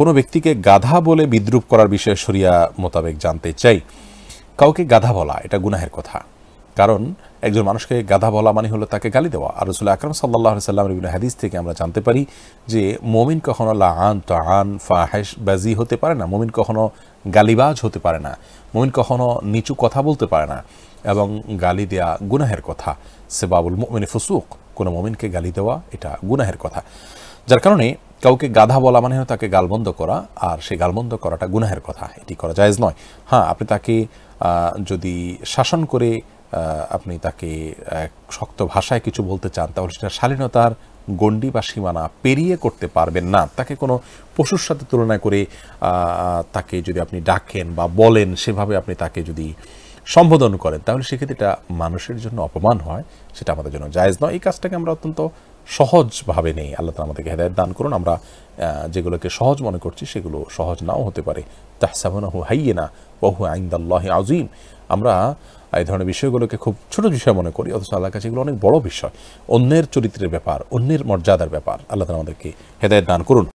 কোনো ব্যক্তিকে গাধা বলে বিদ্রূপ করার বিষয়ে শরিয়া মোতাবেক জানতে চাই। কাউকে গাধা বলা এটা গুনাহের কথা, কারণ একজন মানুষকে গাধা বলা মানে হলো তাকে গালি দেওয়া। আর রাসূল আকরাম সাল্লাল্লাহু আলাইহি ওয়াসাল্লামের বিভিন্ন হাদিস থেকে আমরা জানতে পারি যে মুমিন কখনো লাআন তাআন ফাহিশ বাজি হতে পারে না, মুমিন কখনো গালিবাজ হতে পারে না, মুমিন কখনো নিচু কথা বলতে পারে না, এবং গালি দেয়া গুনাহের কথা। সিবাবুল মুমিনি ফুসুক, কোনো মুমিনকে গালি দেওয়া এটা গুনাহের কথা। যার কারণে কাউকে গাধা বলা মানে তাকে গালমন্দ করা, আর সেই গালমন্দ করাটা গুনাহের কথা, এটি করা জায়েজ নয়। হ্যাঁ, আপনি তাকে যদি শাসন করে আপনি তাকে শক্ত ভাষায় কিছু বলতে চান, তাহলে সেটা শালীনতার গণ্ডি বা সীমানা পেরিয়ে করতে পারবেন না। তাকে কোনো পশুর সাথে তুলনা করে তাকে যদি আপনি ডাকেন বা বলেন, সেভাবে আপনি তাকে যদি সম্বোধন করেন, তাহলে সেক্ষেত্রে এটা মানুষের জন্য অপমান হয়, সেটা আমাদের জন্য জায়েজ নয়। এই কাজটাকে আমরা অত্যন্ত সহজভাবে নেই। আল্লাহ তাআলা আমাদেরকে হেদায়েত দান করুন। আমরা যেগুলোকে সহজ মনে করছি সেগুলো সহজ নাও হতে পারে। তাহসাবুনাহু হাইয়িনা ওয়া হুয়া ইনদাল্লাহি আযীম। আমরা এই ধরনের বিষয়গুলোকে খুব ছোট বিষয় মনে করি, অথচ আল্লাহর কাছে এগুলো অনেক বড় বিষয়। অন্যের চরিত্রের ব্যাপার, অন্যের মর্যাদার ব্যাপার। আল্লাহ তাআলা আমাদেরকে হেদায়েত দান করুন।